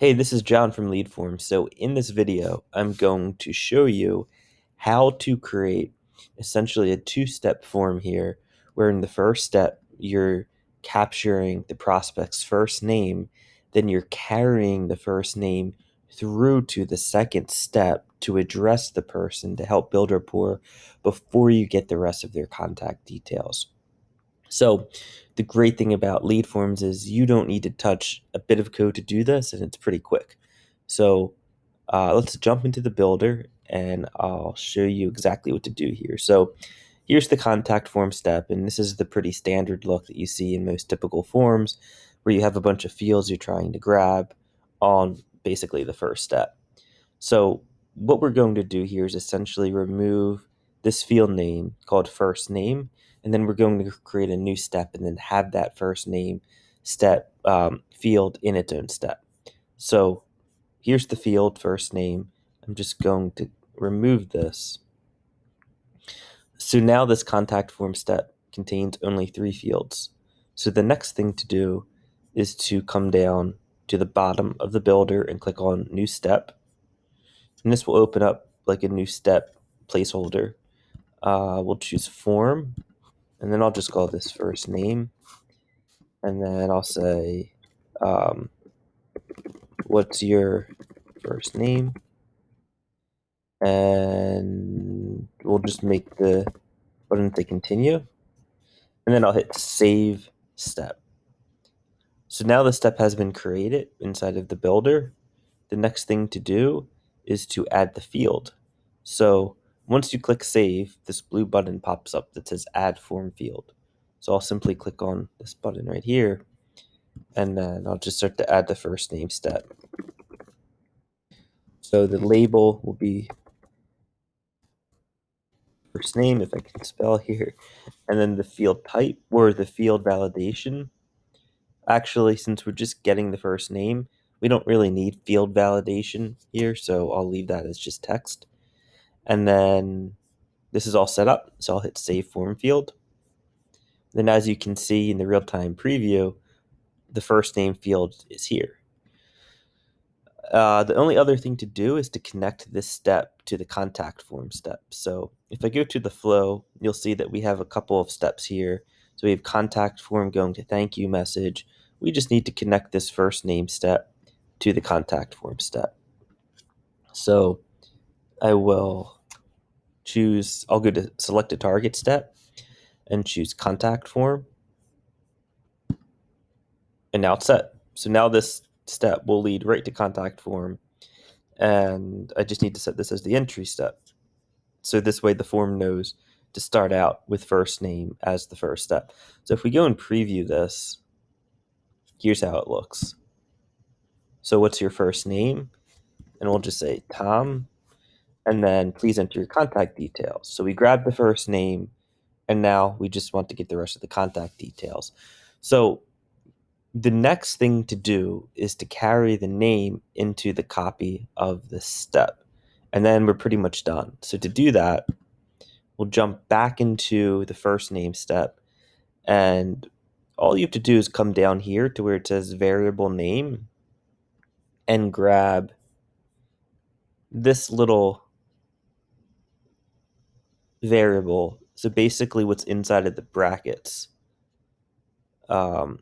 Hey, this is John from Leadform. So in this video, I'm going to show you how to create essentially a two-step form here, where in the first step, you're capturing the prospect's first name, then you're carrying the first name through to the second step to address the person to help build rapport before you get the rest of their contact details. So the great thing about lead forms is you don't need to touch a bit of code to do this, and it's pretty quick. So let's jump into the builder, and I'll show you exactly what to do here. So here's the contact form step, and this is the pretty standard look that you see in most typical forms, where you have a bunch of fields you're trying to grab on basically the first step. So what we're going to do here is essentially remove this field name called first name, and then we're going to create a new step and then have that first name step field in its own step. So here's the field first name. I'm just going to remove this. So now this contact form step contains only 3 fields. So the next thing to do is to come down to the bottom of the builder and click on new step. And this will open up like a new step placeholder. We'll choose form, and then I'll just call this first name. And then I'll say, what's your first name? And we'll just make the button to continue. And then I'll hit save step. So now the step has been created inside of the builder. The next thing to do is to add the field. So once you click save, this blue button pops up that says add form field. So I'll simply click on this button right here, and then I'll just start to add the first name step. So the label will be first name, if I can spell here, and then the field type or the field validation. Actually, since we're just getting the first name, we don't really need field validation here, so I'll leave that as just text. And then this is all set up, so I'll hit save form field. Then as you can see in the real-time preview, the first name field is here. The only other thing to do is to connect this step to the contact form step. So if I go to the flow, you'll see that we have a couple of steps here. So we have contact form going to thank you message. We just need to connect this first name step to the contact form step. So I will I'll go to select a target step and choose contact form. And now it's set. So now this step will lead right to contact form. And I just need to set this as the entry step. So this way the form knows to start out with first name as the first step. So if we go and preview this, here's how it looks. So what's your first name? And we'll just say Tom, and then please enter your contact details. So we grab the first name, and now we just want to get the rest of the contact details. So the next thing to do is to carry the name into the copy of this step, and then we're pretty much done. So to do that, we'll jump back into the first name step, and all you have to do is come down here to where it says variable name and grab this little variable. So basically what's inside of the brackets, the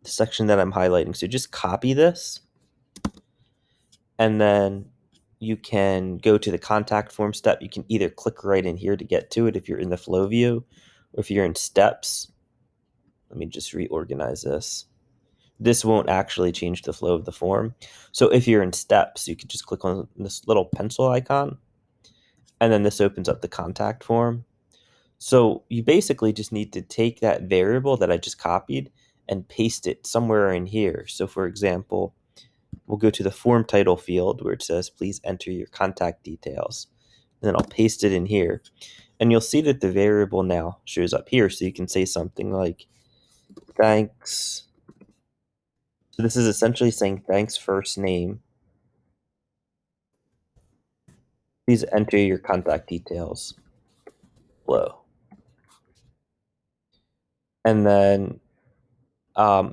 section that I'm highlighting. So just copy this, and then you can go to the contact form step. You can either click right in here to get to it if you're in the flow view, or if you're in steps. Let me just reorganize this. This won't actually change the flow of the form. So if you're in steps, you can just click on this little pencil icon, and then this opens up the contact form. So you basically just need to take that variable that I just copied and paste it somewhere in here. So for example, we'll go to the form title field where it says, please enter your contact details. And then I'll paste it in here. And you'll see that the variable now shows up here. So you can say something like, thanks. So this is essentially saying thanks first name. Please enter your contact details below. And then,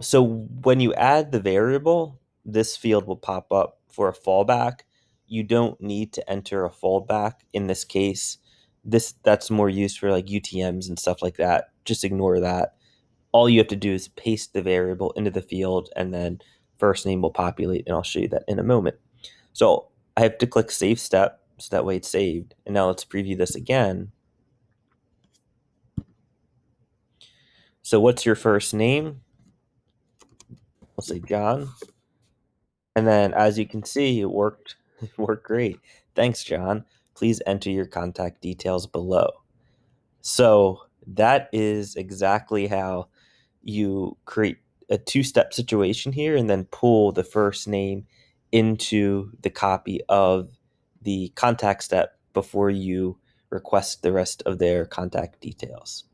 so when you add the variable, this field will pop up for a fallback. You don't need to enter a fallback in this case. That's more used for like UTMs and stuff like that. Just ignore that. All you have to do is paste the variable into the field, and then first name will populate, and I'll show you that in a moment. So I have to click save step, so that way it's saved. And now let's preview this again. So what's your first name? We'll say John. And then as you can see, it worked. It worked great. Thanks, John. Please enter your contact details below. So that is exactly how you create a two-step situation here and then pull the first name into the copy of the contact step before you request the rest of their contact details.